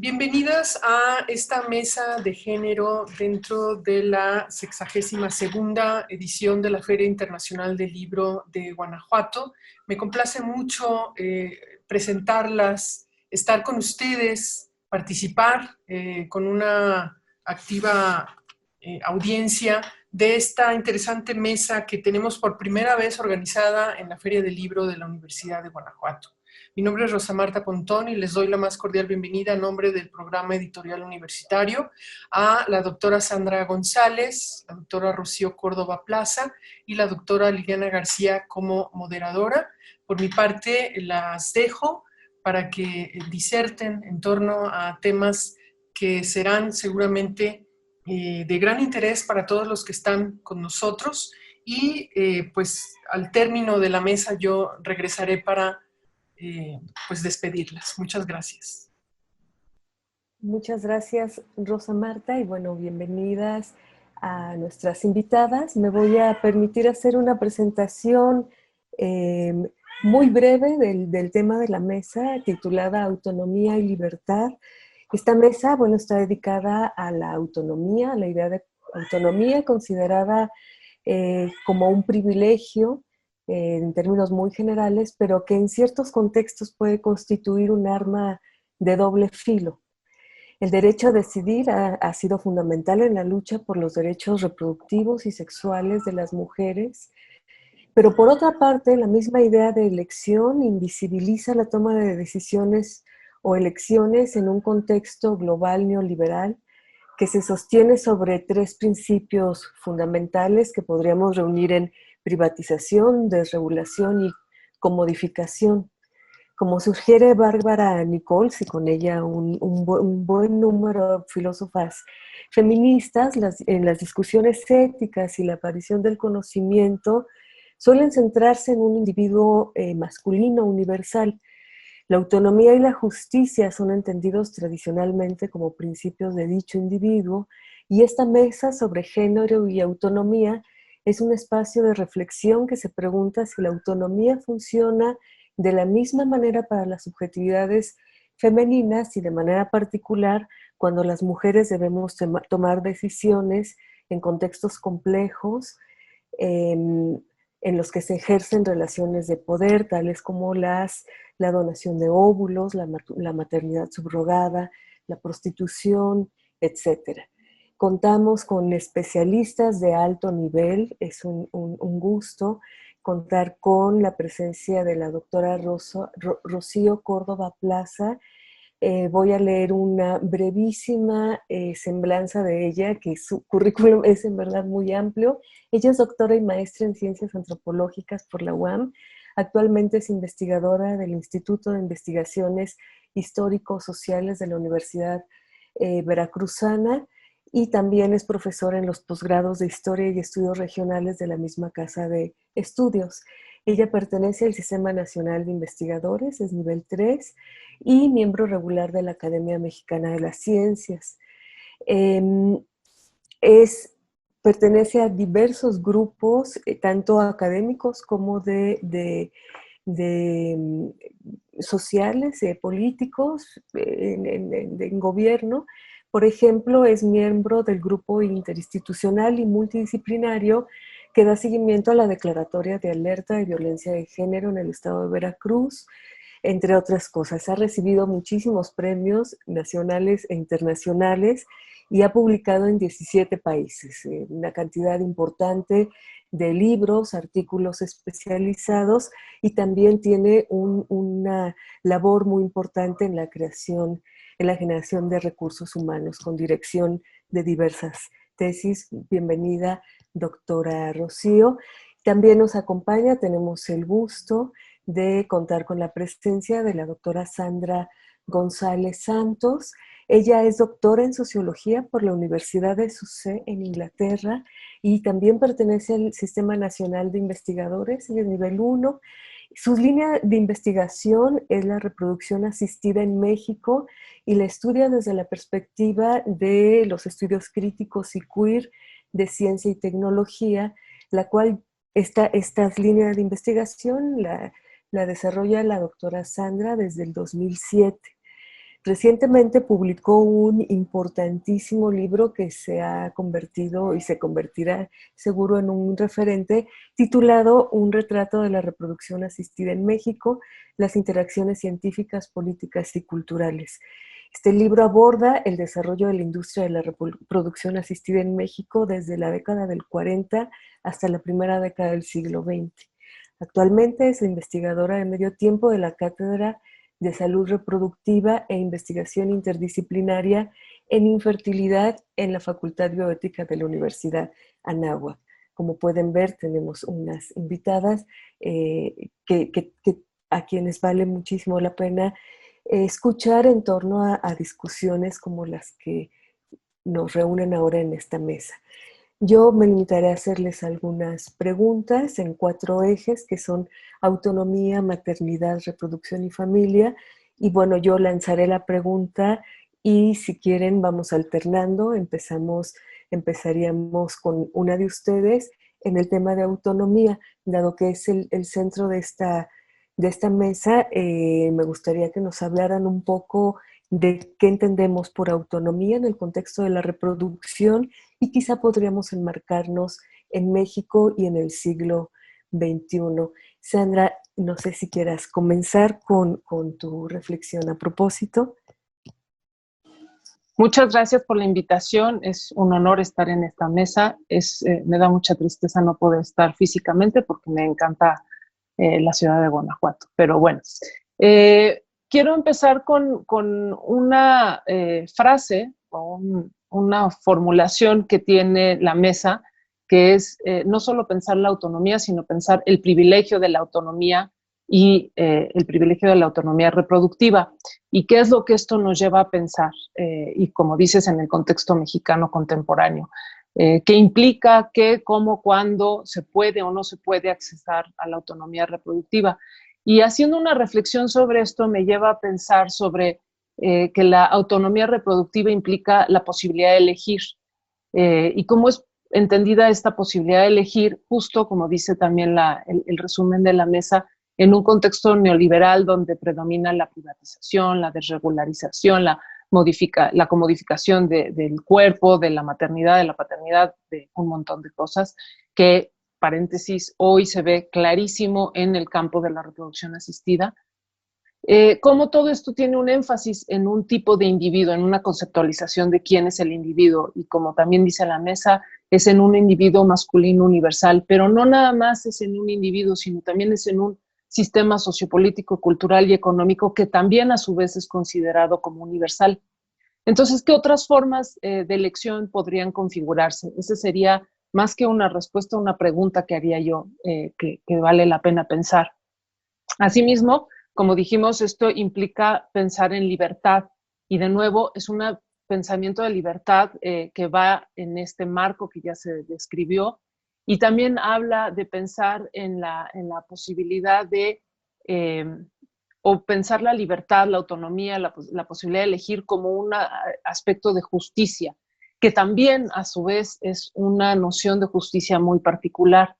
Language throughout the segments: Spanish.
Bienvenidas a esta mesa de género dentro de la 62ª edición de la Feria Internacional del Libro de Guanajuato. Me complace mucho presentarlas, estar con ustedes, participar con una activa audiencia de esta interesante mesa que tenemos por primera vez organizada en la Feria del Libro de la Universidad de Guanajuato. Mi nombre es Rosa Marta Pontón y les doy la más cordial bienvenida a nombre del programa editorial universitario a la doctora Sandra González, la doctora Rocío Córdoba Plaza y la doctora Liliana García como moderadora. Por mi parte, las dejo para que diserten en torno a temas que serán seguramente de gran interés para todos los que están con nosotros y pues al término de la mesa yo regresaré para pues despedirlas. Muchas gracias. Muchas gracias, Rosa Marta, y bueno, bienvenidas a nuestras invitadas. Me voy a permitir hacer una presentación muy breve del tema de la mesa, titulada Autonomía y Libertad. Esta mesa, bueno, está dedicada a la autonomía, a la idea de autonomía considerada como un privilegio, en términos muy generales, pero que en ciertos contextos puede constituir un arma de doble filo. El derecho a decidir ha sido fundamental en la lucha por los derechos reproductivos y sexuales de las mujeres, pero por otra parte, la misma idea de elección invisibiliza la toma de decisiones o elecciones en un contexto global neoliberal que se sostiene sobre tres principios fundamentales que podríamos reunir en privatización, desregulación y comodificación. Como sugiere Bárbara Nichols, y con ella un buen número de filósofas feministas, en las discusiones éticas y la aparición del conocimiento suelen centrarse en un individuo masculino universal. La autonomía y la justicia son entendidos tradicionalmente como principios de dicho individuo, y esta mesa sobre género y autonomía es un espacio de reflexión que se pregunta si la autonomía funciona de la misma manera para las subjetividades femeninas y de manera particular cuando las mujeres debemos tomar decisiones en contextos complejos, en los que se ejercen relaciones de poder, tales como la donación de óvulos, la maternidad subrogada, la prostitución, etc. Contamos con especialistas de alto nivel, es un gusto contar con la presencia de la doctora Rocío Córdoba Plaza. Voy a leer una brevísima semblanza de ella, que su currículum es en verdad muy amplio. Ella es doctora y maestra en Ciencias Antropológicas por la UAM. Actualmente es investigadora del Instituto de Investigaciones Histórico-Sociales de la Universidad Veracruzana, y también es profesora en los posgrados de Historia y Estudios Regionales de la misma casa de estudios. Ella pertenece al Sistema Nacional de Investigadores, es nivel 3, y miembro regular de la Academia Mexicana de las Ciencias. Pertenece a diversos grupos, tanto académicos como de sociales, políticos, en gobierno. Por ejemplo, es miembro del grupo interinstitucional y multidisciplinario que da seguimiento a la Declaratoria de Alerta de Violencia de Género en el estado de Veracruz, entre otras cosas. Ha recibido muchísimos premios nacionales e internacionales y ha publicado en 17 países, una cantidad importante de libros, artículos especializados, y también tiene una labor muy importante en la creación, en la generación de recursos humanos con dirección de diversas tesis. Bienvenida, doctora Rocío. También nos acompaña, tenemos el gusto de contar con la presencia de la doctora Sandra González Santos. Ella es doctora en Sociología por la Universidad de Sussex en Inglaterra y también pertenece al Sistema Nacional de Investigadores, y es nivel 1. Su línea de investigación es la reproducción asistida en México y la estudia desde la perspectiva de los estudios críticos y queer de ciencia y tecnología, la cual esta línea de investigación la desarrolla la doctora Sandra desde el 2007. Recientemente publicó un importantísimo libro que se ha convertido y se convertirá seguro en un referente, titulado Un retrato de la reproducción asistida en México, las interacciones científicas, políticas y culturales. Este libro aborda el desarrollo de la industria de la reproducción asistida en México desde la década del 40 hasta la primera década del siglo XX. Actualmente es investigadora de medio tiempo de la Cátedra de Salud Reproductiva e Investigación Interdisciplinaria en Infertilidad en la Facultad de Bioética de la Universidad Anáhuac. Como pueden ver, tenemos unas invitadas a quienes vale muchísimo la pena escuchar en torno a discusiones como las que nos reúnen ahora en esta mesa. Yo me limitaré a hacerles algunas preguntas en 4 ejes, que son autonomía, maternidad, reproducción y familia. Y bueno, yo lanzaré la pregunta y si quieren vamos alternando. Empezaríamos con una de ustedes en el tema de autonomía, dado que es el centro de esta mesa. Me gustaría que nos hablaran un poco de qué entendemos por autonomía en el contexto de la reproducción y quizá podríamos enmarcarnos en México y en el siglo XXI. Sandra, no sé si quieras comenzar con tu reflexión a propósito. Muchas gracias por la invitación. Es un honor estar en esta mesa. Me da mucha tristeza no poder estar físicamente porque me encanta la ciudad de Guanajuato. Pero bueno, quiero empezar con una frase o una formulación que tiene la mesa, que es no solo pensar la autonomía, sino pensar el privilegio de la autonomía y el privilegio de la autonomía reproductiva. ¿Y qué es lo que esto nos lleva a pensar? Y como dices, en el contexto mexicano contemporáneo. ¿Qué implica? ¿Qué, cómo, cuándo se puede o no se puede accesar a la autonomía reproductiva? Y haciendo una reflexión sobre esto me lleva a pensar sobre que la autonomía reproductiva implica la posibilidad de elegir. Y cómo es entendida esta posibilidad de elegir, justo como dice también el resumen de la mesa, en un contexto neoliberal donde predomina la privatización, la desregularización, la comodificación del cuerpo, de la maternidad, de la paternidad, de un montón de cosas que, paréntesis, hoy se ve clarísimo en el campo de la reproducción asistida. Cómo todo esto tiene un énfasis en un tipo de individuo, en una conceptualización de quién es el individuo, y como también dice la mesa, es en un individuo masculino universal, pero no nada más es en un individuo, sino también es en un sistema sociopolítico, cultural y económico que también a su vez es considerado como universal. Entonces, ¿qué otras formas de elección podrían configurarse? Esa sería más que una respuesta, una pregunta que haría yo, que vale la pena pensar. Asimismo, como dijimos, esto implica pensar en libertad, y de nuevo es un pensamiento de libertad que va en este marco que ya se describió, y también habla de pensar en la posibilidad de, o pensar la libertad, la autonomía, la posibilidad de elegir como un aspecto de justicia, que también a su vez es una noción de justicia muy particular.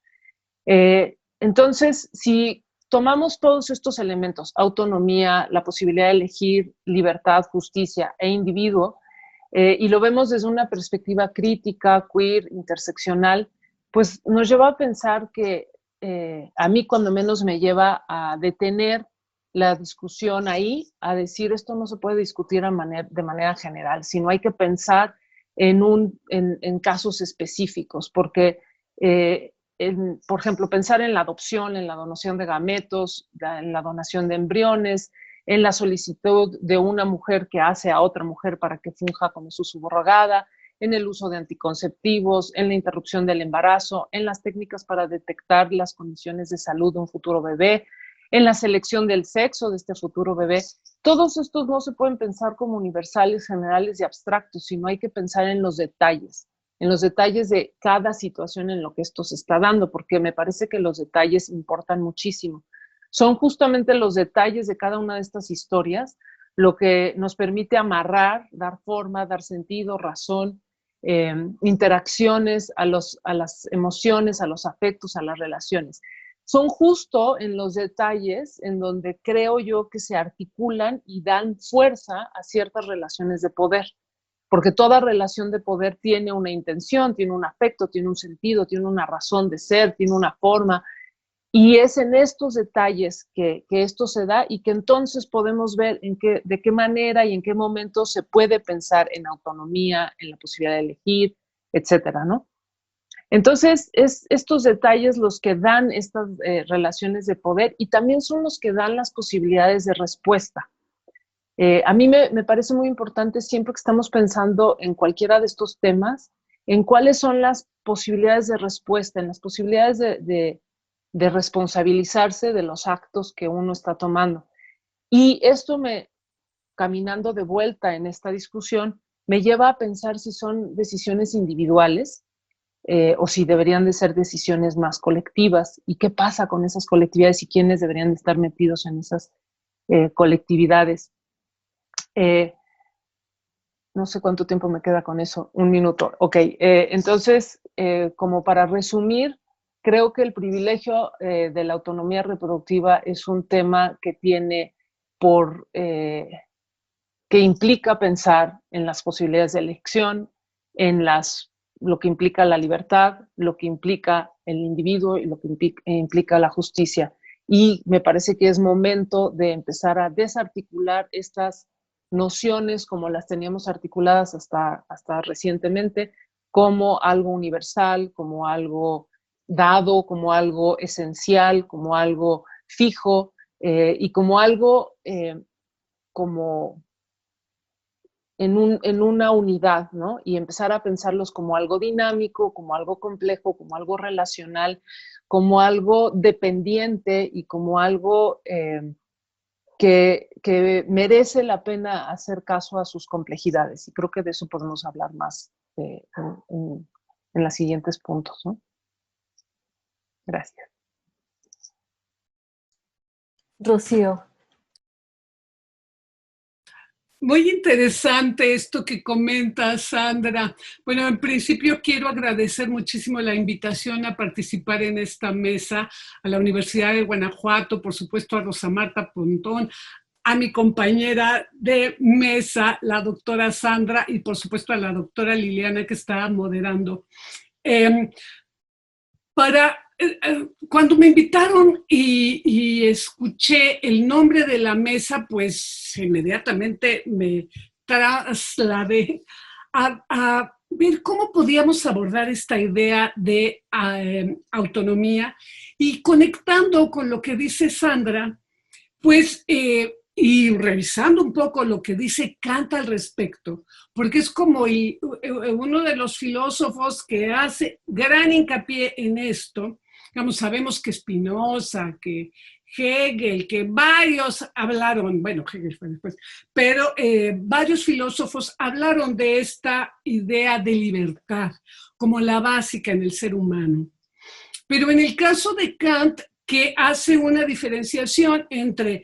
Entonces, si tomamos todos estos elementos, autonomía, la posibilidad de elegir, libertad, justicia e individuo, y lo vemos desde una perspectiva crítica, queer, interseccional, pues nos lleva a pensar que a mí cuando menos me lleva a detener la discusión ahí, a decir esto no se puede discutir de manera general, sino hay que pensar en casos específicos, porque por ejemplo, pensar en la adopción, en la donación de gametos, en la donación de embriones, en la solicitud de una mujer que hace a otra mujer para que funja como su subrogada, en el uso de anticonceptivos, en la interrupción del embarazo, en las técnicas para detectar las condiciones de salud de un futuro bebé, en la selección del sexo de este futuro bebé. Todos estos no se pueden pensar como universales, generales y abstractos, sino hay que pensar en los detalles de cada situación en lo que esto se está dando, porque me parece que los detalles importan muchísimo. Son justamente los detalles de cada una de estas historias lo que nos permite amarrar, dar forma, dar sentido, razón, interacciones a las emociones, a los afectos, a las relaciones. son justo en los detalles en donde creo yo que se articulan y dan fuerza a ciertas relaciones de poder. Porque toda relación de poder tiene una intención, tiene un afecto, tiene un sentido, tiene una razón de ser, tiene una forma. Y es en estos detalles que esto se da y que entonces podemos ver de qué manera y en qué momento se puede pensar en autonomía, en la posibilidad de elegir, etcétera, ¿no? Entonces, es estos detalles los que dan estas relaciones de poder y también son los que dan las posibilidades de respuesta. A mí me parece muy importante siempre que estamos pensando en cualquiera de estos temas, en cuáles son las posibilidades de respuesta, en las posibilidades de responsabilizarse de los actos que uno está tomando. Y esto caminando de vuelta en esta discusión, me lleva a pensar si son decisiones individuales o si deberían de ser decisiones más colectivas y qué pasa con esas colectividades y quiénes deberían de estar metidos en esas colectividades. No sé cuánto tiempo me queda con eso, 1 minuto. Ok, entonces, como para resumir, creo que el privilegio de la autonomía reproductiva es un tema que tiene que implica pensar en las posibilidades de elección, en lo que implica la libertad, lo que implica el individuo y lo que implica la justicia. Y me parece que es momento de empezar a desarticular estas nociones como las teníamos articuladas hasta recientemente, como algo universal, como algo dado, como algo esencial, como algo fijo y como algo como en una unidad, ¿no? Y empezar a pensarlos como algo dinámico, como algo complejo, como algo relacional, como algo dependiente y como algo que merece la pena hacer caso a sus complejidades. Y creo que de eso podemos hablar más en los siguientes puntos, ¿no? Gracias. Rocío. Muy interesante esto que comenta Sandra. Bueno, en principio quiero agradecer muchísimo la invitación a participar en esta mesa, a la Universidad de Guanajuato, por supuesto a Rosa Marta Pontón, a mi compañera de mesa, la doctora Sandra, y por supuesto a la doctora Liliana que está moderando. Cuando me invitaron y escuché el nombre de la mesa, pues inmediatamente me trasladé a ver cómo podíamos abordar esta idea de autonomía y conectando con lo que dice Sandra, pues, y revisando un poco lo que dice Kant al respecto, porque es como uno de los filósofos que hace gran hincapié en esto. Digamos, sabemos que Spinoza, que Hegel, que varios hablaron, bueno, Hegel fue después, pero varios filósofos hablaron de esta idea de libertad como la básica en el ser humano. Pero en el caso de Kant, que hace una diferenciación entre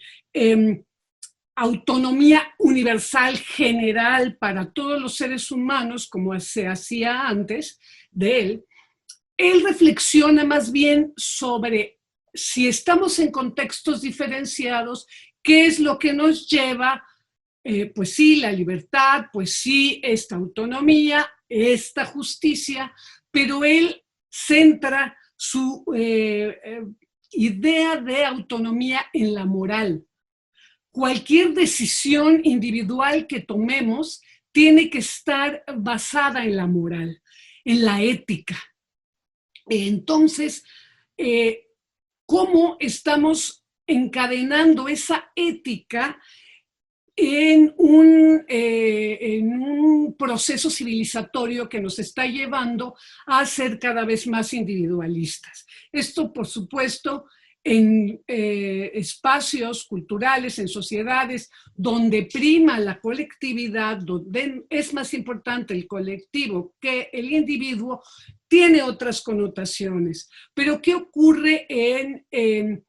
autonomía universal general para todos los seres humanos, como se hacía antes de él reflexiona más bien sobre si estamos en contextos diferenciados, qué es lo que nos lleva, pues sí, la libertad, pues sí, esta autonomía, esta justicia, pero él centra su idea de autonomía en la moral. Cualquier decisión individual que tomemos tiene que estar basada en la moral, en la ética. Entonces, ¿cómo estamos encadenando esa ética en un proceso civilizatorio que nos está llevando a ser cada vez más individualistas? Esto, por supuesto, en espacios culturales, en sociedades donde prima la colectividad, donde es más importante el colectivo que el individuo, tiene otras connotaciones. Pero ¿qué ocurre en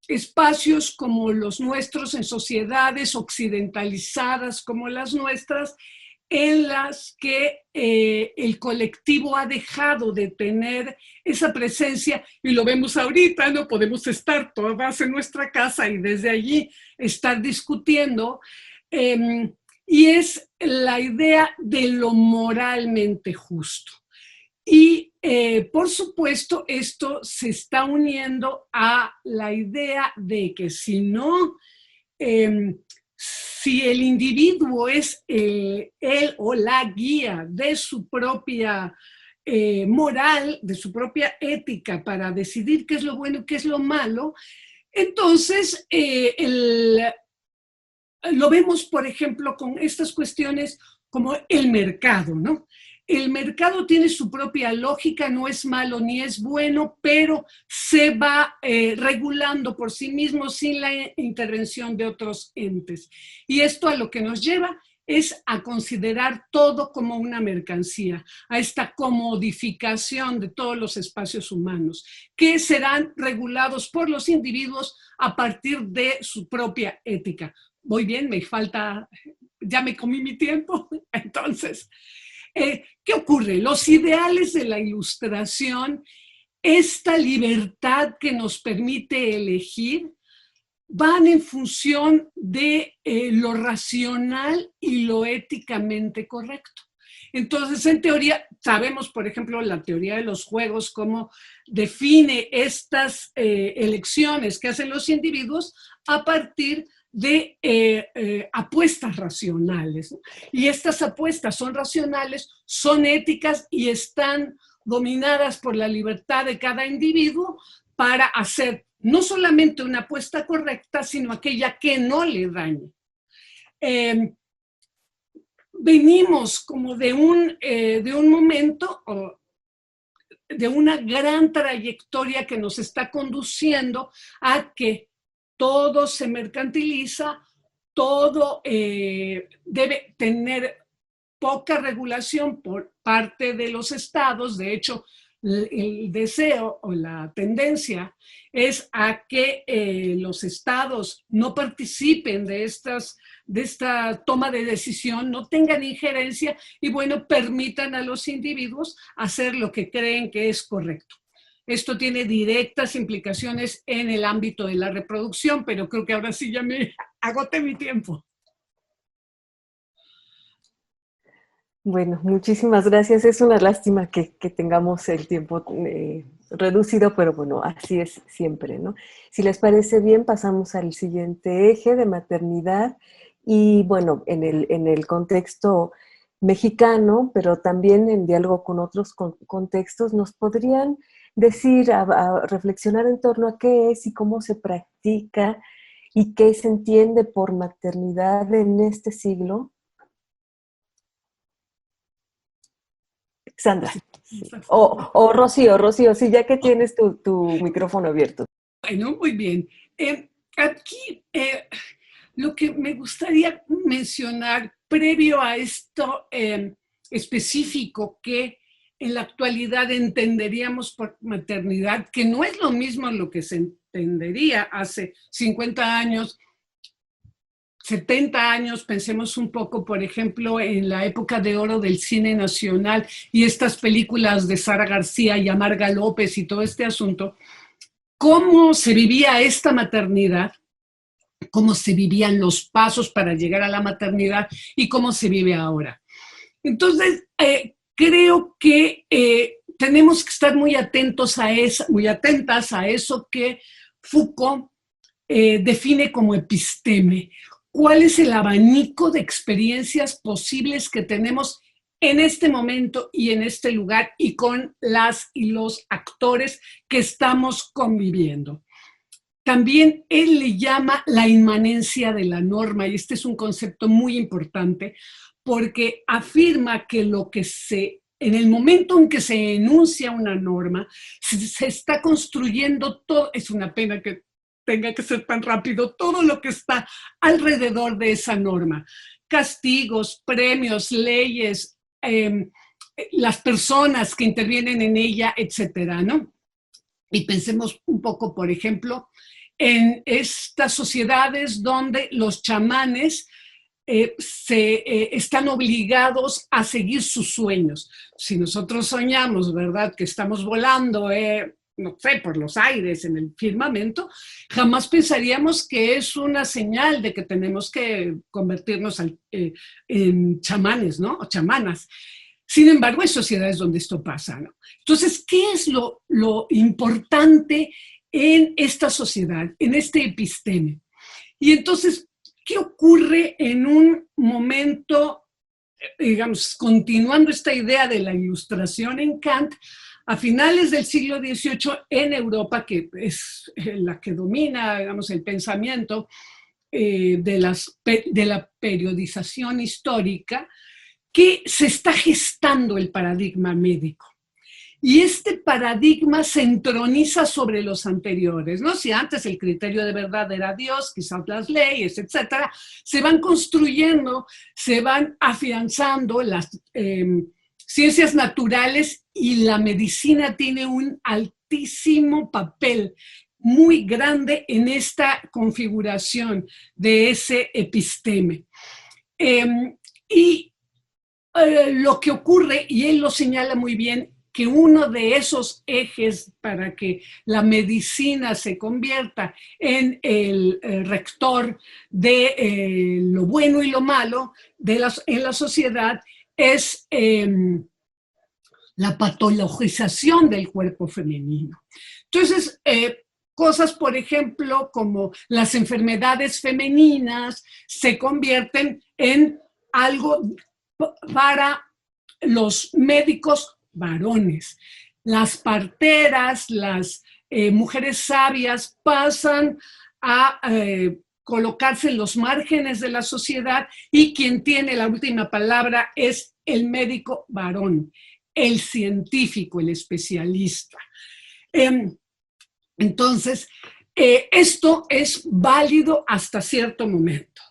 espacios como los nuestros, en sociedades occidentalizadas como las nuestras, en las que el colectivo ha dejado de tener esa presencia, y lo vemos ahorita, no podemos estar todas en nuestra casa y desde allí estar discutiendo, y es la idea de lo moralmente justo. Y por supuesto esto se está uniendo a la idea de que si no, si el individuo es él o la guía de su propia moral, de su propia ética para decidir qué es lo bueno y qué es lo malo, entonces lo vemos, por ejemplo, con estas cuestiones como el mercado, ¿no? El mercado tiene su propia lógica, no es malo ni es bueno, pero se va regulando por sí mismo sin la intervención de otros entes. Y esto a lo que nos lleva es a considerar todo como una mercancía, a esta comodificación de todos los espacios humanos, que serán regulados por los individuos a partir de su propia ética. Voy bien, me falta, ya me comí mi tiempo, entonces... ¿qué ocurre? Los ideales de la Ilustración, esta libertad que nos permite elegir, van en función de lo racional y lo éticamente correcto. Entonces, en teoría, sabemos, por ejemplo, la teoría de los juegos, cómo define estas elecciones que hacen los individuos a partir de apuestas racionales, ¿no? Y estas apuestas son racionales, son éticas y están dominadas por la libertad de cada individuo para hacer no solamente una apuesta correcta, sino aquella que no le dañe. Venimos como de un momento, de una gran trayectoria que nos está conduciendo a que todo se mercantiliza, todo debe tener poca regulación por parte de los estados. De hecho, el deseo o la tendencia es a que los estados no participen de esta toma de decisión, no tengan injerencia y, bueno, permitan a los individuos hacer lo que creen que es correcto. Esto tiene directas implicaciones en el ámbito de la reproducción, pero creo que ahora sí ya me agoté mi tiempo. Bueno, muchísimas gracias. Es una lástima que tengamos el tiempo reducido, pero bueno, así es siempre, ¿no? Si les parece bien, pasamos al siguiente eje de maternidad y, bueno, en el contexto mexicano, pero también en diálogo con otros contextos, ¿nos podrían decir, a reflexionar en torno a qué es y cómo se practica y qué se entiende por maternidad en este siglo? Sandra. O Rocío, sí, ya que tienes tu micrófono abierto. Bueno, muy bien. Aquí lo que me gustaría mencionar previo a esto específico que en la actualidad entenderíamos por maternidad, que no es lo mismo lo que se entendería hace 50 años, 70 años, pensemos un poco, por ejemplo, en la época de oro del cine nacional y estas películas de Sara García y Amarga López y todo este asunto, cómo se vivía esta maternidad, cómo se vivían los pasos para llegar a la maternidad y cómo se vive ahora. Entonces, creo que tenemos que estar muy atentas a eso que Foucault define como episteme. ¿Cuál es el abanico de experiencias posibles que tenemos en este momento y en este lugar y con las y los actores que estamos conviviendo? También él le llama la inmanencia de la norma, y este es un concepto muy importante porque afirma que en el momento en que se enuncia una norma, se está construyendo todo. Es una pena que tenga que ser tan rápido, todo lo que está alrededor de esa norma. Castigos, premios, leyes, las personas que intervienen en ella, etcétera, ¿no? Y pensemos un poco, por ejemplo, en estas sociedades donde los chamanes están obligados a seguir sus sueños. Si nosotros soñamos, ¿verdad?, que estamos volando, no sé, por los aires, en el firmamento, jamás pensaríamos que es una señal de que tenemos que convertirnos en chamanes, ¿no? O chamanas. Sin embargo, hay sociedades donde esto pasa, ¿no? Entonces, ¿qué es lo importante en esta sociedad, en este episteme? Y entonces, ¿qué ocurre en un momento, digamos, continuando esta idea de la ilustración en Kant, a finales del siglo XVIII en Europa, que es la que domina, digamos, el pensamiento de la periodización histórica, que se está gestando el paradigma médico? Y este paradigma se entroniza sobre los anteriores, ¿no? Si antes el criterio de verdad era Dios, quizás las leyes, etcétera, se van construyendo, se van afianzando las ciencias naturales, y la medicina tiene un altísimo papel, muy grande, en esta configuración de ese episteme. Lo que ocurre, y él lo señala muy bien, que uno de esos ejes para que la medicina se convierta en el rector de lo bueno y lo malo en la sociedad es la patologización del cuerpo femenino. Entonces, cosas, por ejemplo, como las enfermedades femeninas se convierten en algo para los médicos varones. Las parteras, las mujeres sabias pasan a colocarse en los márgenes de la sociedad, y quien tiene la última palabra es el médico varón, el científico, el especialista. Entonces, esto es válido hasta cierto momento.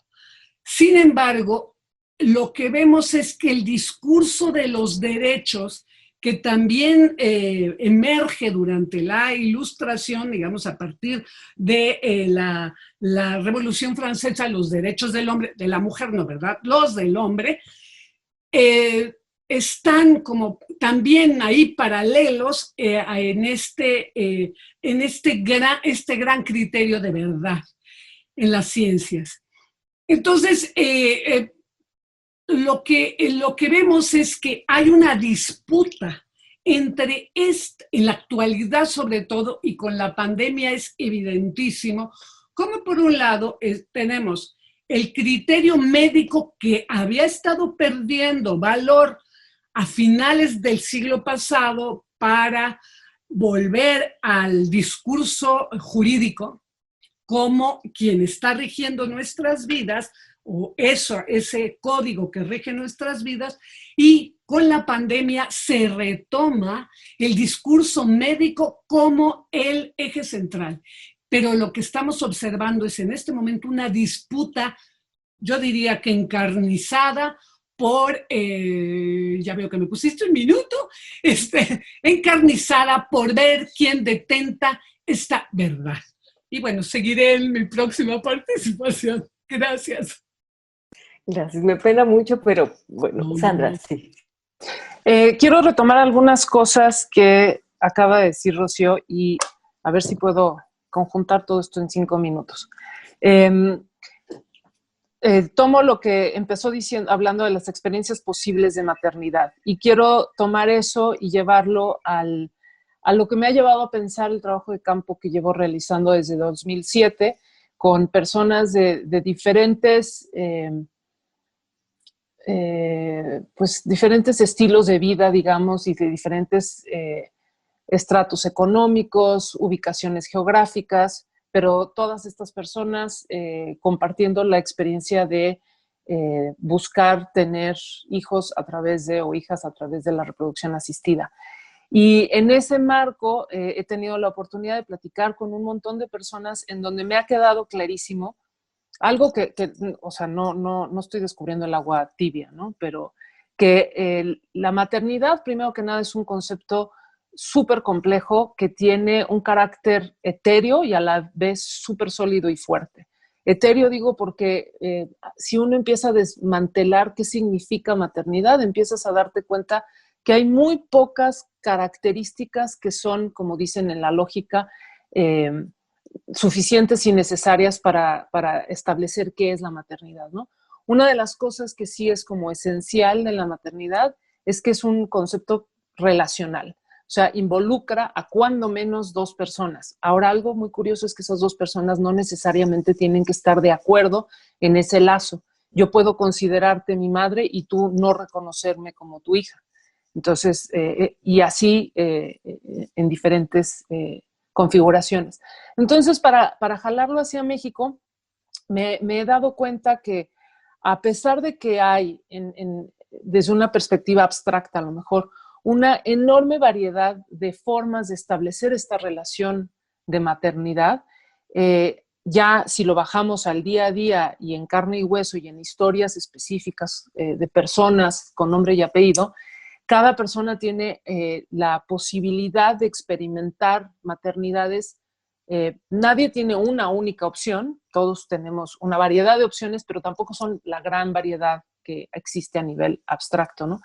Sin embargo, lo que vemos es que el discurso de los derechos, que también emerge durante la Ilustración, digamos, a partir de la Revolución Francesa, los derechos del hombre, de la mujer, no, ¿verdad?, los del hombre, están como también ahí paralelos en este gran criterio de verdad en las ciencias. Entonces, lo que vemos es que hay una disputa entre en la actualidad sobre todo, y con la pandemia es evidentísimo, como por un lado tenemos el criterio médico, que había estado perdiendo valor a finales del siglo pasado para volver al discurso jurídico como quien está rigiendo nuestras vidas, o ese código que rige nuestras vidas, y con la pandemia se retoma el discurso médico como el eje central. Pero lo que estamos observando es en este momento una disputa, yo diría que encarnizada, ya veo que me pusiste un minuto, encarnizada por ver quién detenta esta verdad. Y bueno, seguiré en mi próxima participación. Gracias. Gracias, me pena mucho, pero bueno, Sandra, sí. Quiero retomar algunas cosas que acaba de decir Rocío y a ver si puedo conjuntar todo esto en 5 minutos. Tomo lo que empezó diciendo, hablando de las experiencias posibles de maternidad, y quiero tomar eso y llevarlo a lo que me ha llevado a pensar el trabajo de campo que llevo realizando desde 2007 con personas de diferentes pues diferentes estilos de vida, digamos, y de diferentes estratos económicos, ubicaciones geográficas, pero todas estas personas compartiendo la experiencia de buscar tener hijos a través de, o hijas a través de la reproducción asistida. Y en ese marco he tenido la oportunidad de platicar con un montón de personas en donde me ha quedado clarísimo algo que o sea, no estoy descubriendo el agua tibia, ¿no? Pero que la maternidad, primero que nada, es un concepto súper complejo que tiene un carácter etéreo y a la vez súper sólido y fuerte. Etéreo digo porque si uno empieza a desmantelar qué significa maternidad, empiezas a darte cuenta que hay muy pocas características que son, como dicen en la lógica, suficientes y necesarias para establecer qué es la maternidad, ¿no? Una de las cosas que sí es como esencial de la maternidad es que es un concepto relacional. O sea, involucra a cuando menos 2 personas. Ahora, algo muy curioso es que esas 2 personas no necesariamente tienen que estar de acuerdo en ese lazo. Yo puedo considerarte mi madre y tú no reconocerme como tu hija. Entonces, y así en diferentes configuraciones. Entonces, para jalarlo hacia México, me he dado cuenta que a pesar de que hay, desde una perspectiva abstracta a lo mejor, una enorme variedad de formas de establecer esta relación de maternidad, ya si lo bajamos al día a día y en carne y hueso y en historias específicas de personas con nombre y apellido, cada persona tiene la posibilidad de experimentar maternidades. Nadie tiene una única opción, todos tenemos una variedad de opciones, pero tampoco son la gran variedad que existe a nivel abstracto, ¿no?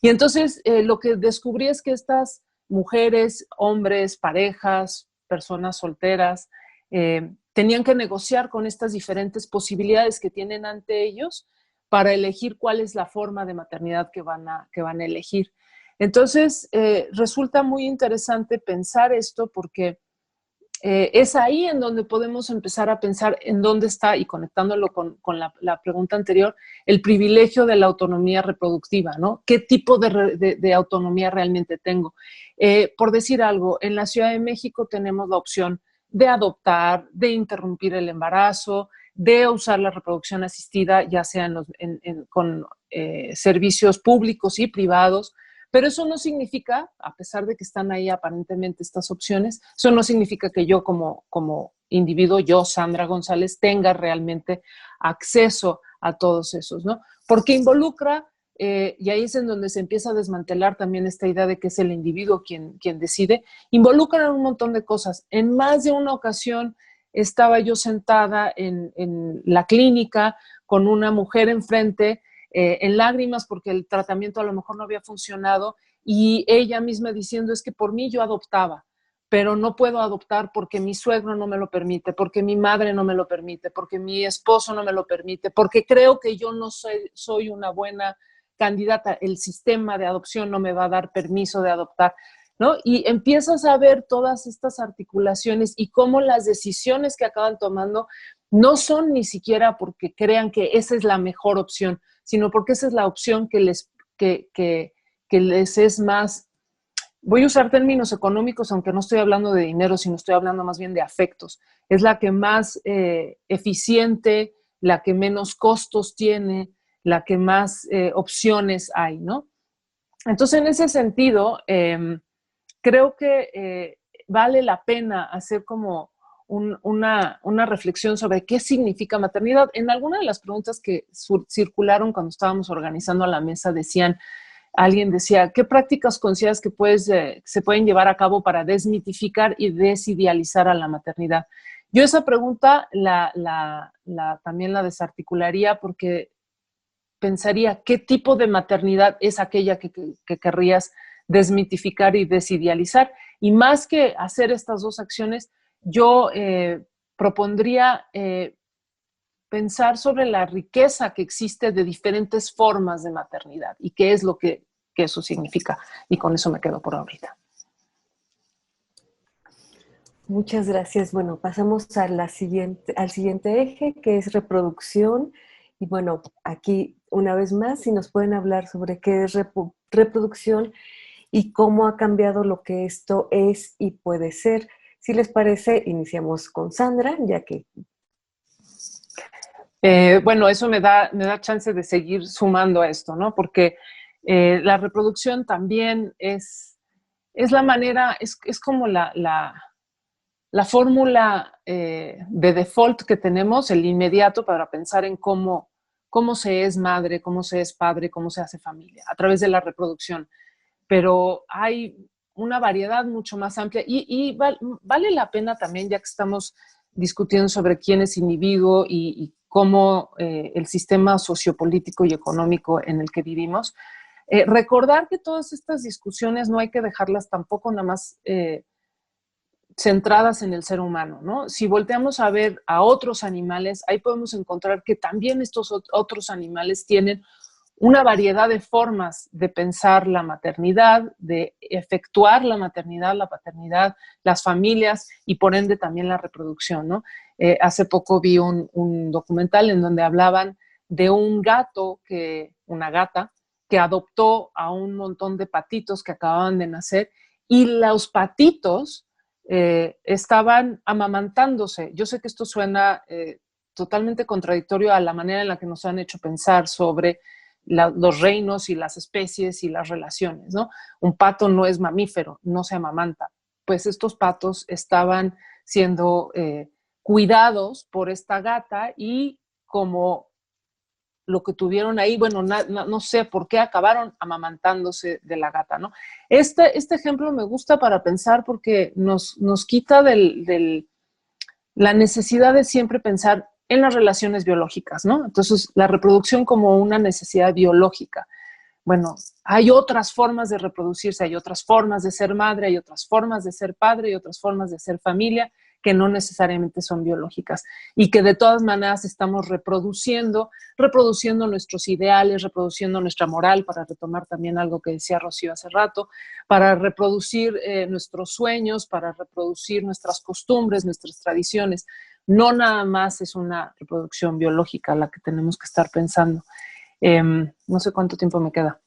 Y entonces lo que descubrí es que estas mujeres, hombres, parejas, personas solteras, tenían que negociar con estas diferentes posibilidades que tienen ante ellos para elegir cuál es la forma de maternidad que van a elegir. Entonces, resulta muy interesante pensar esto porque es ahí en donde podemos empezar a pensar en dónde está, y conectándolo con la pregunta anterior, el privilegio de la autonomía reproductiva, ¿no? ¿Qué tipo de autonomía realmente tengo? Por decir algo, en la Ciudad de México tenemos la opción de adoptar, de interrumpir el embarazo, de usar la reproducción asistida, ya sea con servicios públicos y privados. Pero eso no significa, a pesar de que están ahí aparentemente estas opciones, eso no significa que yo como individuo, yo, Sandra González, tenga realmente acceso a todos esos, ¿no? Porque involucra, y ahí es en donde se empieza a desmantelar también esta idea de que es el individuo quien decide, involucran un montón de cosas. En más de una ocasión estaba yo sentada en la clínica con una mujer enfrente, en lágrimas porque el tratamiento a lo mejor no había funcionado, y ella misma diciendo, es que por mí yo adoptaba, pero no puedo adoptar porque mi suegro no me lo permite, porque mi madre no me lo permite, porque mi esposo no me lo permite, porque creo que yo no soy una buena candidata, el sistema de adopción no me va a dar permiso de adoptar, ¿no? Y empiezas a ver todas estas articulaciones y cómo las decisiones que acaban tomando no son ni siquiera porque crean que esa es la mejor opción, sino porque esa es la opción que les es más, voy a usar términos económicos, aunque no estoy hablando de dinero, sino estoy hablando más bien de afectos. Es la que más eficiente, la que menos costos tiene, la que más opciones hay, ¿no? Entonces, en ese sentido, creo que vale la pena hacer como una reflexión sobre qué significa maternidad. En alguna de las preguntas que circularon cuando estábamos organizando la mesa alguien decía, ¿qué prácticas consideras que se pueden llevar a cabo para desmitificar y desidealizar a la maternidad? Yo esa pregunta también la desarticularía porque pensaría, ¿qué tipo de maternidad es aquella que querrías desmitificar y desidealizar? Y más que hacer estas dos acciones, yo propondría pensar sobre la riqueza que existe de diferentes formas de maternidad y qué es lo que eso significa. Y con eso me quedo por ahorita. Muchas gracias. Bueno, pasamos al siguiente eje, que es reproducción. Y bueno, aquí una vez más, si nos pueden hablar sobre qué es reproducción y cómo ha cambiado lo que esto es y puede ser. Si les parece, iniciamos con Sandra, ya que... Bueno, eso me da chance de seguir sumando a esto, ¿no? Porque la reproducción también es la manera, es como la fórmula de default que tenemos, el inmediato para pensar en cómo se es madre, cómo se es padre, cómo se hace familia, a través de la reproducción. Pero hay una variedad mucho más amplia y vale la pena también, ya que estamos discutiendo sobre quién es individuo y cómo el sistema sociopolítico y económico en el que vivimos. Recordar que todas estas discusiones no hay que dejarlas tampoco nada más centradas en el ser humano, ¿no? Si volteamos a ver a otros animales, ahí podemos encontrar que también estos otros animales tienen una variedad de formas de pensar la maternidad, de efectuar la maternidad, la paternidad, las familias y por ende también la reproducción, ¿no? Hace poco vi un documental en donde hablaban de un gato, una gata, que adoptó a un montón de patitos que acababan de nacer y los patitos estaban amamantándose. Yo sé que esto suena totalmente contradictorio a la manera en la que nos han hecho pensar sobre los reinos y las especies y las relaciones, ¿no? Un pato no es mamífero, no se amamanta. Pues estos patos estaban siendo cuidados por esta gata y como lo que tuvieron ahí, bueno, no sé por qué acabaron amamantándose de la gata, ¿no? Este ejemplo me gusta para pensar porque nos quita la necesidad de siempre pensar en las relaciones biológicas, ¿no? Entonces, la reproducción como una necesidad biológica. Bueno, hay otras formas de reproducirse, hay otras formas de ser madre, hay otras formas de ser padre, hay otras formas de ser familia que no necesariamente son biológicas y que de todas maneras estamos reproduciendo nuestros ideales, reproduciendo nuestra moral, para retomar también algo que decía Rocío hace rato, para reproducir nuestros sueños, para reproducir nuestras costumbres, nuestras tradiciones. No nada más es una reproducción biológica la que tenemos que estar pensando. No sé cuánto tiempo me queda,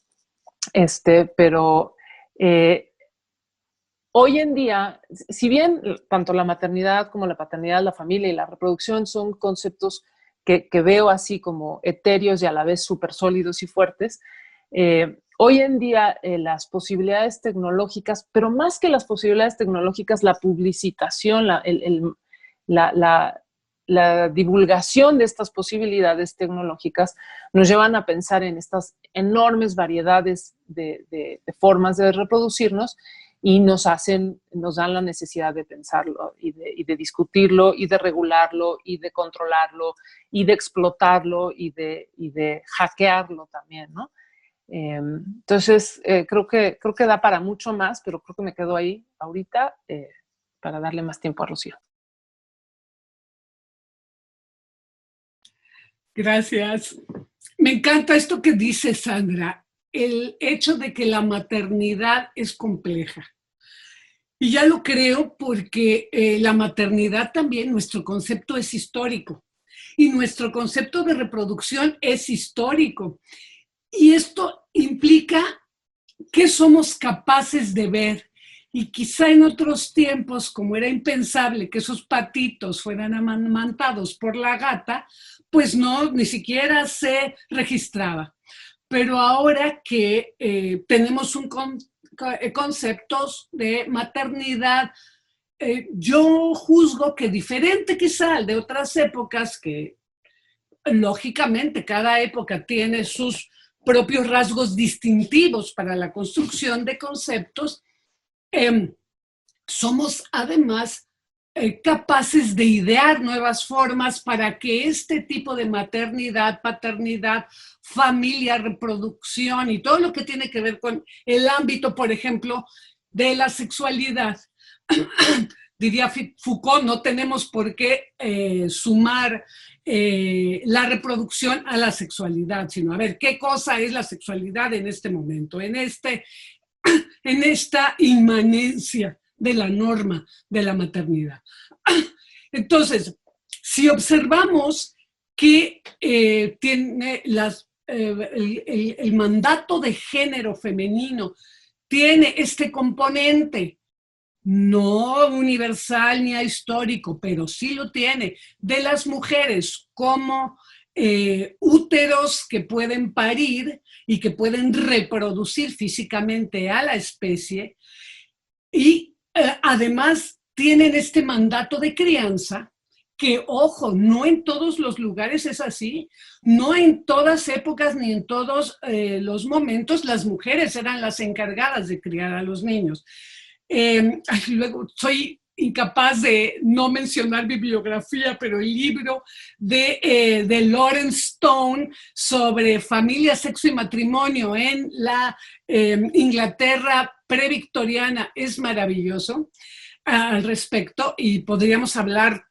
pero hoy en día, si bien tanto la maternidad como la paternidad, la familia y la reproducción son conceptos que veo así como etéreos y a la vez súper sólidos y fuertes, hoy en día las posibilidades tecnológicas, pero más que las posibilidades tecnológicas, la publicitación, la divulgación de estas posibilidades tecnológicas nos llevan a pensar en estas enormes variedades de formas de reproducirnos y nos dan la necesidad de pensarlo y de discutirlo y de regularlo y de controlarlo y de explotarlo y de hackearlo también, ¿no? Entonces, creo que da para mucho más, pero creo que me quedo ahí ahorita para darle más tiempo a Rocío. Gracias. Me encanta esto que dice Sandra, el hecho de que la maternidad es compleja. Y ya lo creo porque la maternidad también, nuestro concepto es histórico y nuestro concepto de reproducción es histórico. Y esto implica qué somos capaces de ver. Y quizá en otros tiempos, como era impensable que esos patitos fueran amamantados por la gata, pues no, ni siquiera se registraba. Pero ahora que tenemos conceptos de maternidad, yo juzgo que diferente quizá al de otras épocas, que lógicamente cada época tiene sus propios rasgos distintivos para la construcción de conceptos, somos además capaces de idear nuevas formas para que este tipo de maternidad, paternidad, familia, reproducción y todo lo que tiene que ver con el ámbito, por ejemplo, de la sexualidad. Diría Foucault, no tenemos por qué sumar la reproducción a la sexualidad, sino a ver qué cosa es la sexualidad en este momento, en esta inmanencia de la norma de la maternidad. Entonces, si observamos que tiene el mandato de género femenino, tiene este componente no universal ni ahistórico, pero sí lo tiene, de las mujeres como úteros que pueden parir y que pueden reproducir físicamente a la especie y además tienen este mandato de crianza que, ojo, no en todos los lugares es así, no en todas épocas ni en todos los momentos las mujeres eran las encargadas de criar a los niños. Luego soy incapaz de no mencionar bibliografía, pero el libro de Lawrence Stone sobre familia, sexo y matrimonio en la Inglaterra previctoriana es maravilloso al respecto y podríamos hablar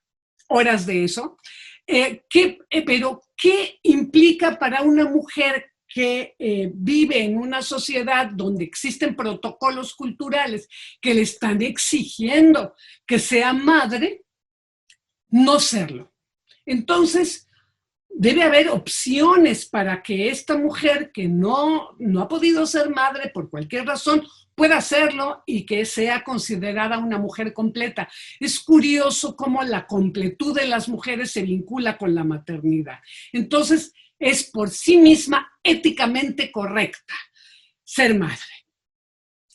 horas de eso. Pero, ¿qué implica para una mujer que vive en una sociedad donde existen protocolos culturales que le están exigiendo que sea madre, no serlo? Entonces, debe haber opciones para que esta mujer que no ha podido ser madre por cualquier razón pueda hacerlo y que sea considerada una mujer completa. Es curioso cómo la completud de las mujeres se vincula con la maternidad. Entonces, es por sí misma éticamente correcta ser madre.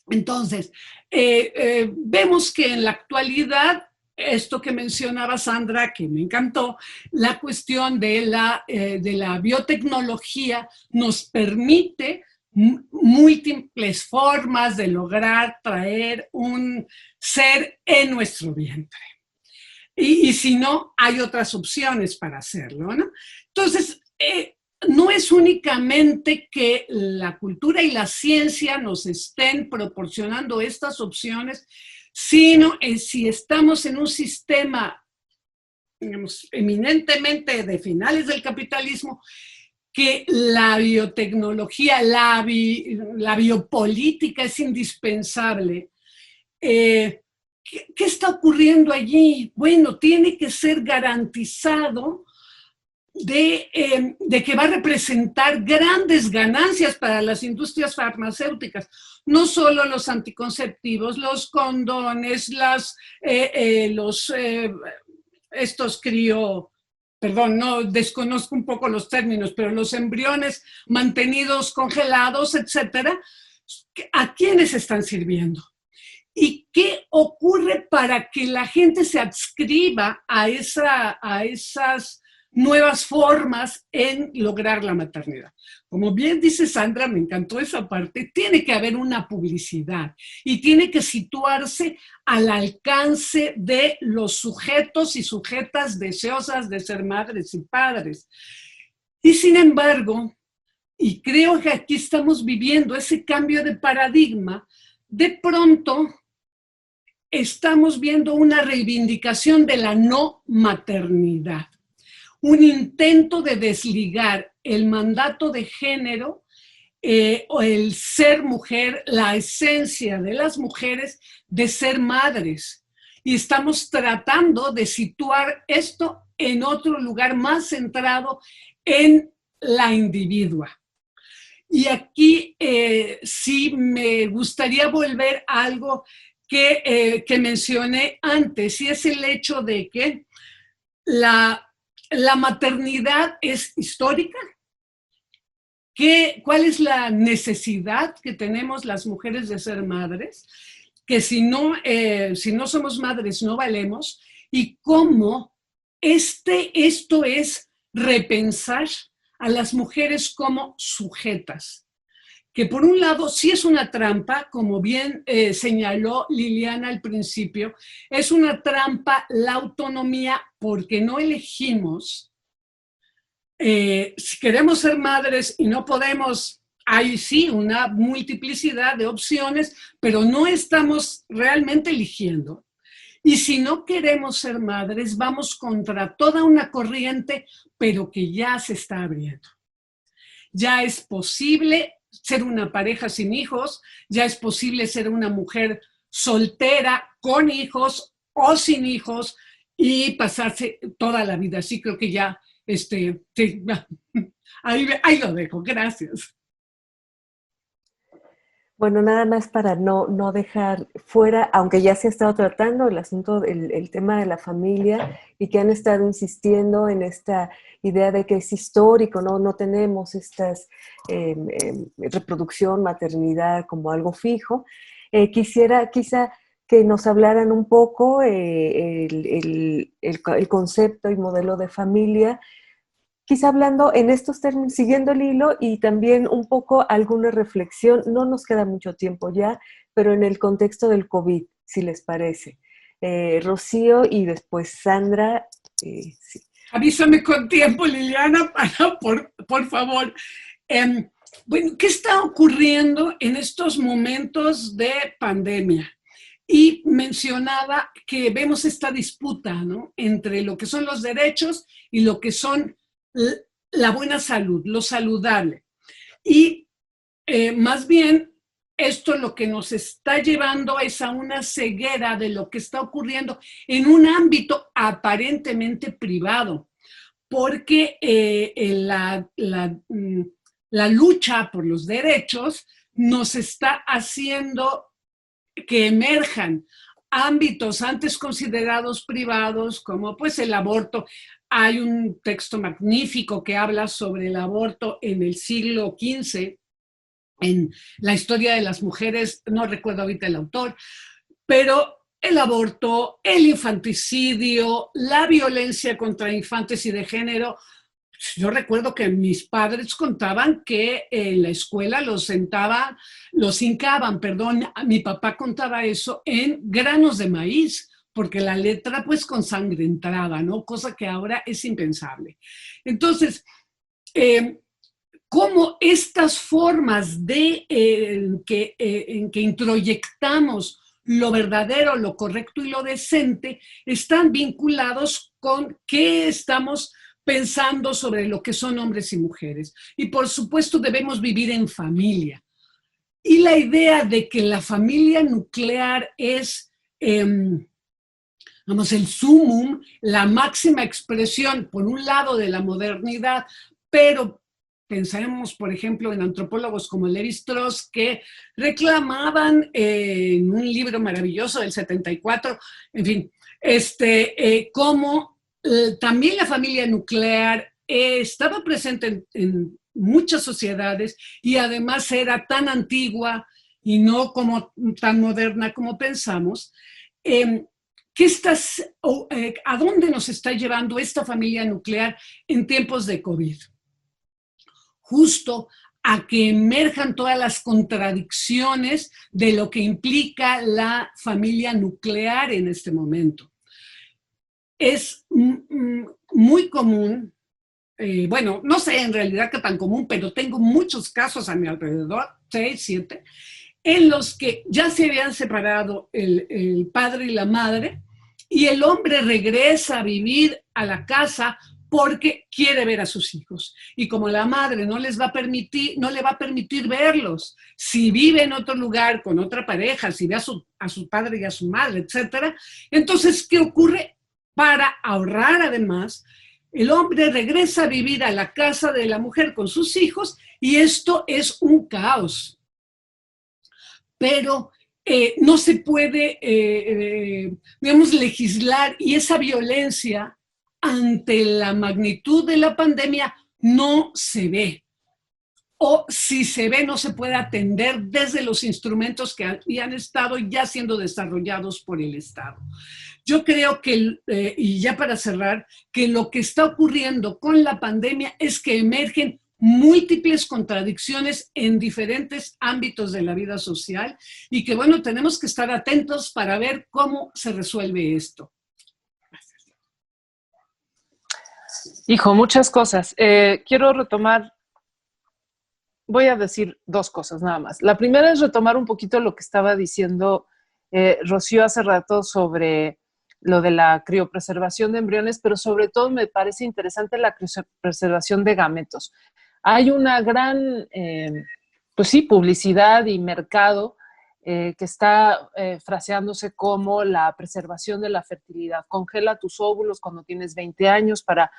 Entonces, vemos que en la actualidad, esto que mencionaba Sandra, que me encantó, la cuestión de la biotecnología nos permite múltiples formas de lograr traer un ser en nuestro vientre. Y si no, hay otras opciones para hacerlo, ¿no? Entonces, no es únicamente que la cultura y la ciencia nos estén proporcionando estas opciones, sino si estamos en un sistema, digamos, eminentemente de finales del capitalismo, que la biotecnología, la biopolítica es indispensable. ¿Qué está ocurriendo allí? Bueno, tiene que ser garantizado de que va a representar grandes ganancias para las industrias farmacéuticas, no solo los anticonceptivos, los condones, perdón, no desconozco un poco los términos, pero los embriones mantenidos congelados, etcétera. ¿A quiénes están sirviendo? ¿Y qué ocurre para que la gente se adscriba a esas nuevas formas en lograr la maternidad? Como bien dice Sandra, me encantó esa parte, tiene que haber una publicidad y tiene que situarse al alcance de los sujetos y sujetas deseosas de ser madres y padres. Y sin embargo, y creo que aquí estamos viviendo ese cambio de paradigma, de pronto estamos viendo una reivindicación de la no maternidad, un intento de desligar el mandato de género o el ser mujer, la esencia de las mujeres de ser madres. Y estamos tratando de situar esto en otro lugar más centrado en la individua. Y aquí sí me gustaría volver a algo que mencioné antes, y es el hecho de que la maternidad es histórica. ¿Cuál es la necesidad que tenemos las mujeres de ser madres? Que si no somos madres no valemos. Y cómo esto es repensar a las mujeres como sujetas. Que por un lado sí es una trampa, como bien señaló Liliana al principio, es una trampa la autonomía porque no elegimos. Si queremos ser madres y no podemos, hay sí una multiplicidad de opciones, pero no estamos realmente eligiendo. Y si no queremos ser madres, vamos contra toda una corriente, pero que ya se está abriendo. Ya es posible ser una pareja sin hijos, ya es posible ser una mujer soltera con hijos o sin hijos y pasarse toda la vida. Así creo que ya, ahí lo dejo. Gracias. Bueno, nada más para no dejar fuera, aunque ya se ha estado tratando el asunto, el tema de la familia y que han estado insistiendo en esta idea de que es histórico, no tenemos estas reproducción, maternidad como algo fijo. Quisiera quizá que nos hablaran un poco el concepto y modelo de familia, quizá hablando en estos términos, siguiendo el hilo y también un poco alguna reflexión, no nos queda mucho tiempo ya, pero en el contexto del COVID, si les parece. Rocío y después Sandra. Sí. Avísame con tiempo, Liliana, por favor. Bueno, ¿qué está ocurriendo en estos momentos de pandemia? Y mencionaba que vemos esta disputa, ¿no?, entre lo que son los derechos y lo que son la buena salud, lo saludable. Y más bien, esto lo que nos está llevando es a una ceguera de lo que está ocurriendo en un ámbito aparentemente privado, porque la lucha por los derechos nos está haciendo que emerjan ámbitos antes considerados privados, como pues el aborto. Hay un texto magnífico que habla sobre el aborto en el siglo XV, en la historia de las mujeres, no recuerdo ahorita el autor, pero el aborto, el infanticidio, la violencia contra infantes y de género. Yo recuerdo que mis padres contaban que en la escuela los hincaban, mi papá contaba eso en granos de maíz, porque la letra pues con sangre entraba, ¿no? Cosa que ahora es impensable. Entonces, cómo estas formas en que introyectamos lo verdadero, lo correcto y lo decente están vinculados con qué estamos pensando sobre lo que son hombres y mujeres. Y por supuesto debemos vivir en familia. Y la idea de que la familia nuclear es, vamos, el sumum, la máxima expresión, por un lado, de la modernidad, pero pensaremos, por ejemplo, en antropólogos como Lévi-Strauss, que reclamaban en un libro maravilloso del 74, en fin, cómo también la familia nuclear estaba presente en muchas sociedades y además era tan antigua y no como tan moderna como pensamos. ¿A dónde nos está llevando esta familia nuclear en tiempos de COVID? Justo a que emerjan todas las contradicciones de lo que implica la familia nuclear en este momento. Es muy común, bueno, no sé en realidad qué tan común, pero tengo muchos casos a mi alrededor, 6, 7, en los que ya se habían separado el padre y la madre, y el hombre regresa a vivir a la casa porque quiere ver a sus hijos. Y como la madre no le va a permitir verlos, si vive en otro lugar con otra pareja, si ve a su padre y a su madre, etcétera, entonces, ¿qué ocurre? Para ahorrar, además, el hombre regresa a vivir a la casa de la mujer con sus hijos, y esto es un caos. Pero no se puede, digamos, legislar, y esa violencia ante la magnitud de la pandemia no se ve. O si se ve, no se puede atender desde los instrumentos que habían estado ya siendo desarrollados por el Estado. Yo creo que, y ya para cerrar, que lo que está ocurriendo con la pandemia es que emergen múltiples contradicciones en diferentes ámbitos de la vida social, y que, bueno, tenemos que estar atentos para ver cómo se resuelve esto. Gracias. Hijo, muchas cosas. Quiero retomar, voy a decir dos cosas nada más. La primera es retomar un poquito lo que estaba diciendo Rocío hace rato sobre lo de la criopreservación de embriones, pero sobre todo me parece interesante la criopreservación de gametos. Hay una gran, pues sí, publicidad y mercado que está fraseándose como la preservación de la fertilidad. Congela tus óvulos cuando tienes 20 años para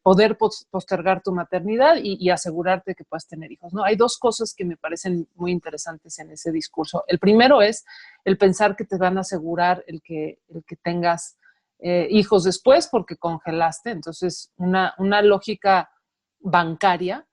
poder postergar tu maternidad y asegurarte que puedas tener hijos, ¿no? Hay dos cosas que me parecen muy interesantes en ese discurso. El primero es el pensar que te van a asegurar el que tengas hijos después porque congelaste. Entonces, una lógica bancaria,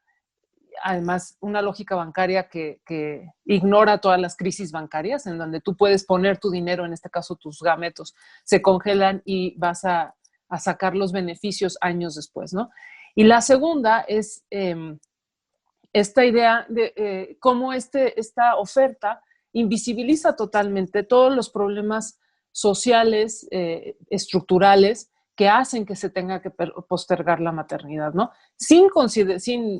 además una lógica bancaria que ignora todas las crisis bancarias, en donde tú puedes poner tu dinero, en este caso tus gametos, se congelan y vas a sacar los beneficios años después, ¿no? Y la segunda es esta idea de cómo esta oferta invisibiliza totalmente todos los problemas sociales, estructurales, que hacen que se tenga que postergar la maternidad, ¿no? Sin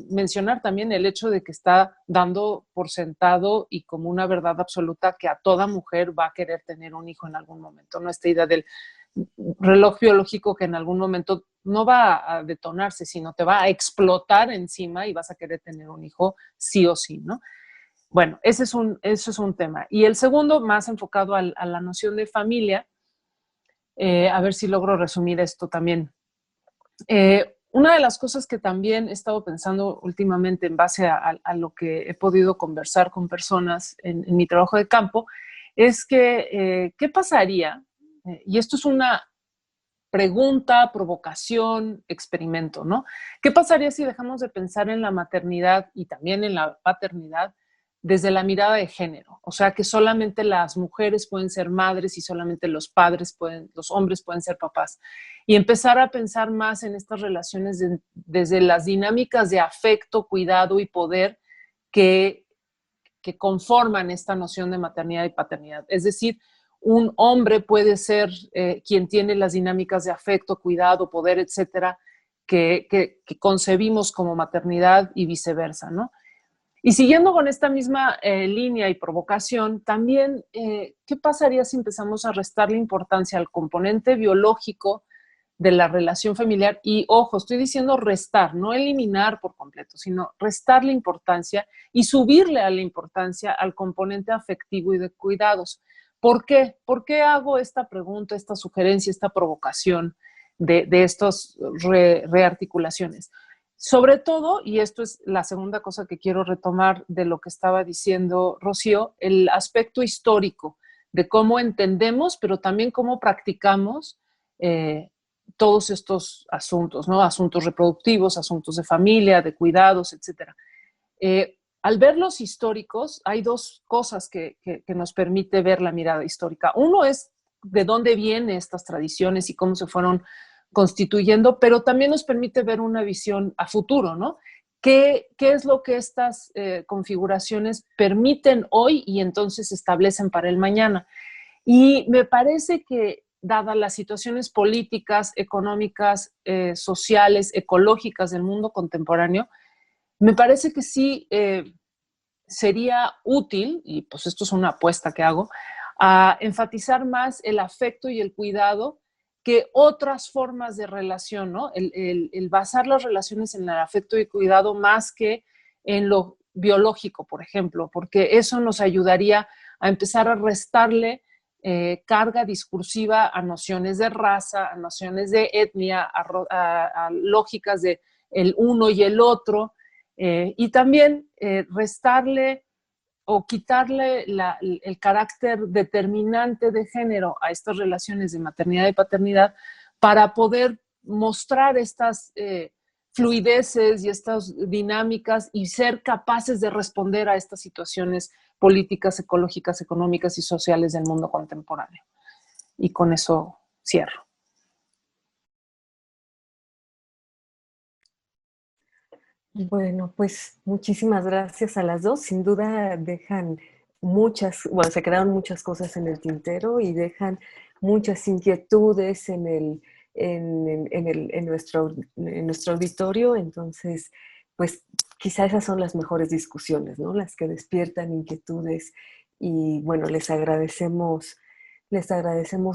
mencionar también el hecho de que está dando por sentado y como una verdad absoluta que a toda mujer va a querer tener un hijo en algún momento, ¿no? Esta idea del reloj biológico que en algún momento no va a detonarse, sino te va a explotar encima y vas a querer tener un hijo sí o sí, ¿no? Bueno, ese es un tema. Y el segundo, más enfocado a la noción de familia, a ver si logro resumir esto también. Una de las cosas que también he estado pensando últimamente en base a lo que he podido conversar con personas en mi trabajo de campo es que, ¿qué pasaría? Y esto es una pregunta, provocación, experimento, ¿no? ¿Qué pasaría si dejamos de pensar en la maternidad y también en la paternidad desde la mirada de género? O sea, que solamente las mujeres pueden ser madres y solamente los hombres pueden ser papás. Y empezar a pensar más en estas relaciones desde las dinámicas de afecto, cuidado y poder que conforman esta noción de maternidad y paternidad. Es decir, un hombre puede ser quien tiene las dinámicas de afecto, cuidado, poder, etcétera, que concebimos como maternidad y viceversa, ¿no? Y siguiendo con esta misma línea y provocación, también, ¿qué pasaría si empezamos a restarle importancia al componente biológico de la relación familiar? Y ojo, estoy diciendo restar, no eliminar por completo, sino restarle importancia y subirle a la importancia al componente afectivo y de cuidados. ¿Por qué? ¿Por qué hago esta pregunta, esta sugerencia, esta provocación de estas rearticulaciones? Sobre todo, y esto es la segunda cosa que quiero retomar de lo que estaba diciendo Rocío, el aspecto histórico de cómo entendemos, pero también cómo practicamos todos estos asuntos, ¿no? Asuntos reproductivos, asuntos de familia, de cuidados, etc. Al ver los históricos, hay dos cosas que nos permite ver la mirada histórica. Uno es de dónde vienen estas tradiciones y cómo se fueron constituyendo, pero también nos permite ver una visión a futuro, ¿no? ¿Qué es lo que estas configuraciones permiten hoy y entonces establecen para el mañana? Y me parece que, dadas las situaciones políticas, económicas, sociales, ecológicas del mundo contemporáneo, me parece que sí sería útil, y pues esto es una apuesta que hago, a enfatizar más el afecto y el cuidado que otras formas de relación, ¿no? El basar las relaciones en el afecto y cuidado más que en lo biológico, por ejemplo, porque eso nos ayudaría a empezar a restarle carga discursiva a nociones de raza, a nociones de etnia, a lógicas de el uno y el otro, y también restarle o quitarle el carácter determinante de género a estas relaciones de maternidad y paternidad para poder mostrar estas fluideces y estas dinámicas y ser capaces de responder a estas situaciones políticas, ecológicas, económicas y sociales del mundo contemporáneo. Y con eso cierro. Bueno, pues muchísimas gracias a las dos. Sin duda dejan se quedaron muchas cosas en el tintero y dejan muchas inquietudes en nuestro auditorio. Entonces, pues quizá esas son las mejores discusiones, ¿no? Las que despiertan inquietudes. Y bueno, les agradecemos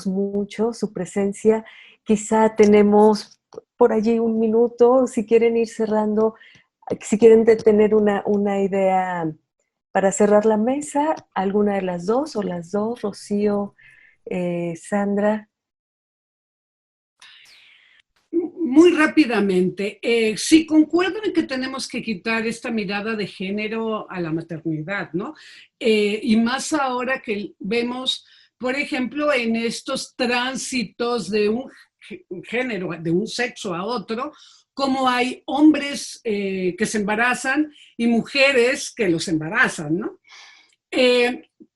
mucho su presencia. Quizá tenemos por allí un minuto, si quieren ir cerrando. Si quieren tener una idea para cerrar la mesa, alguna de las dos o las dos, Rocío, Sandra. Muy rápidamente, sí concuerdo en que tenemos que quitar esta mirada de género a la maternidad, ¿no? Y más ahora que vemos, por ejemplo, en estos tránsitos de un género, de un sexo a otro, como hay hombres que se embarazan y mujeres que los embarazan, ¿no?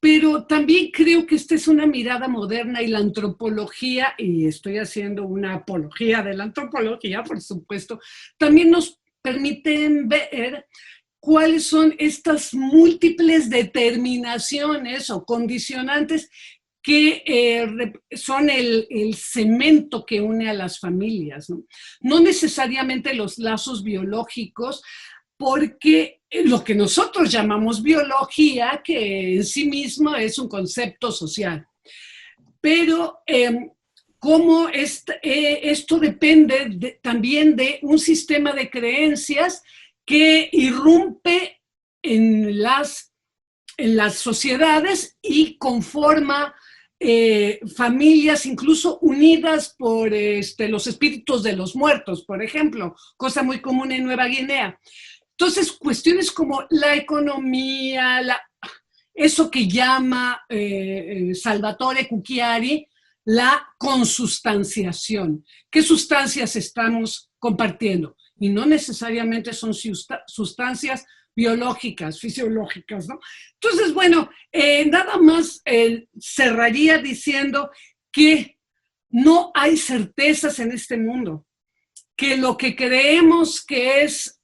Pero también creo que esta es una mirada moderna y la antropología, y estoy haciendo una apología de la antropología, por supuesto, también nos permiten ver cuáles son estas múltiples determinaciones o condicionantes que son el cemento que une a las familias, ¿no? No necesariamente los lazos biológicos, porque lo que nosotros llamamos biología, que en sí mismo es un concepto social. Pero cómo esto depende también de un sistema de creencias que irrumpe en las sociedades y conforma familias incluso unidas por los espíritus de los muertos, por ejemplo, cosa muy común en Nueva Guinea. Entonces, cuestiones como la economía, eso que llama Salvatore Cucchiari la consustanciación. ¿Qué sustancias estamos compartiendo? Y no necesariamente son sustancias biológicas, fisiológicas, ¿no? Entonces, bueno, nada más cerraría diciendo que no hay certezas en este mundo, que lo que creemos que es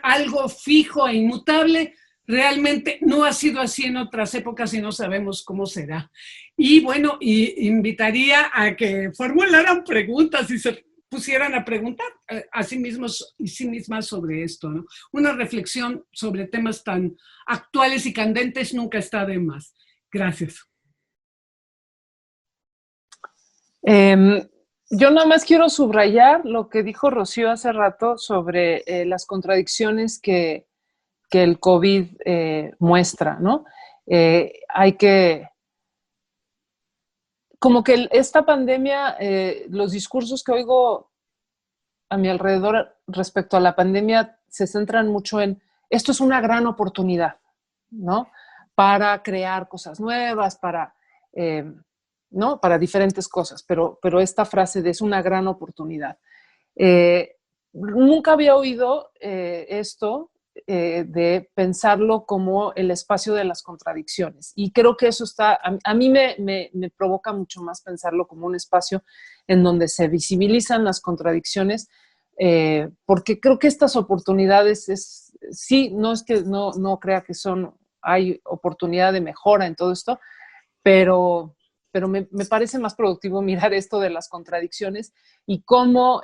algo fijo e inmutable realmente no ha sido así en otras épocas y no sabemos cómo será. Y bueno, invitaría a que formularan preguntas y se pusieran a preguntar a sí mismos y sí mismas sobre esto, ¿no? Una reflexión sobre temas tan actuales y candentes nunca está de más. Gracias. Yo nada más quiero subrayar lo que dijo Rocío hace rato sobre las contradicciones que el COVID muestra, ¿no? Hay que, como que esta pandemia, los discursos que oigo a mi alrededor respecto a la pandemia se centran mucho en, esto es una gran oportunidad, ¿no? Para crear cosas nuevas, ¿no? Para diferentes cosas, pero esta frase de es una gran oportunidad. Nunca había oído esto de pensarlo como el espacio de las contradicciones. Y creo que eso a mí me provoca mucho más pensarlo como un espacio en donde se visibilizan las contradicciones, porque creo que estas oportunidades sí, no es que no crea que hay oportunidad de mejora en todo esto, pero me parece más productivo mirar esto de las contradicciones y cómo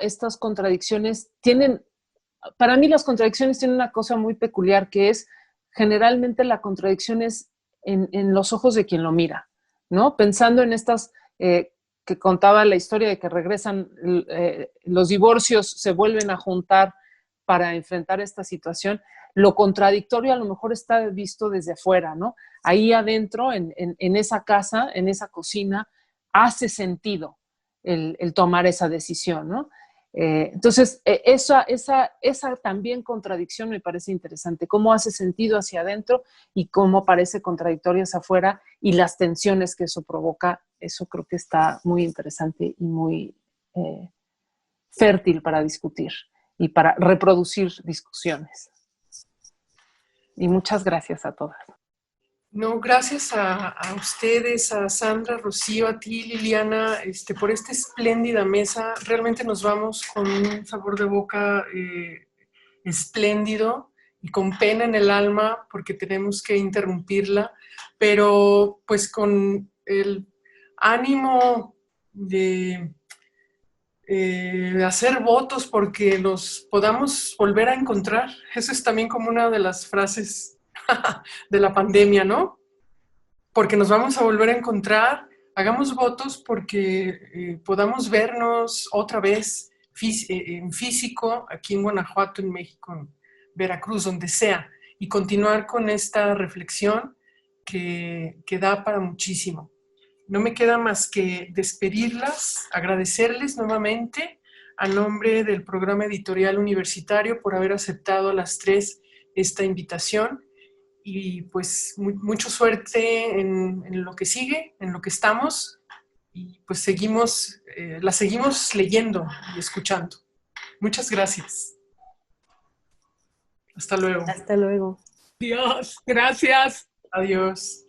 estas contradicciones para mí las contradicciones tienen una cosa muy peculiar, que es generalmente la contradicción es en los ojos de quien lo mira, ¿no? Pensando en estas que contaba la historia de que regresan, los divorcios se vuelven a juntar para enfrentar esta situación. Lo contradictorio a lo mejor está visto desde afuera, ¿no? Ahí adentro, en esa casa, en esa cocina, hace sentido el tomar esa decisión, ¿no? Entonces, esa también contradicción me parece interesante, cómo hace sentido hacia adentro y cómo parece contradictorio hacia afuera y las tensiones que eso provoca, eso creo que está muy interesante y muy fértil para discutir y para reproducir discusiones. Y muchas gracias a todas. No, gracias a ustedes, a Sandra, Rocío, a ti, Liliana, por esta espléndida mesa. Realmente nos vamos con un sabor de boca espléndido y con pena en el alma porque tenemos que interrumpirla, pero pues con el ánimo de hacer votos porque nos podamos volver a encontrar. Eso es también como una de las frases de la pandemia, ¿no? Porque nos vamos a volver a encontrar, hagamos votos porque podamos vernos otra vez en físico, aquí en Guanajuato, en México, en Veracruz, donde sea, y continuar con esta reflexión que da para muchísimo. No me queda más que despedirlas, agradecerles nuevamente a nombre del programa editorial universitario por haber aceptado a las tres esta invitación. Y pues mucha suerte en lo que sigue, en lo que estamos, y pues la seguimos leyendo y escuchando. Muchas gracias. Hasta luego. Hasta luego. Dios, gracias. Adiós.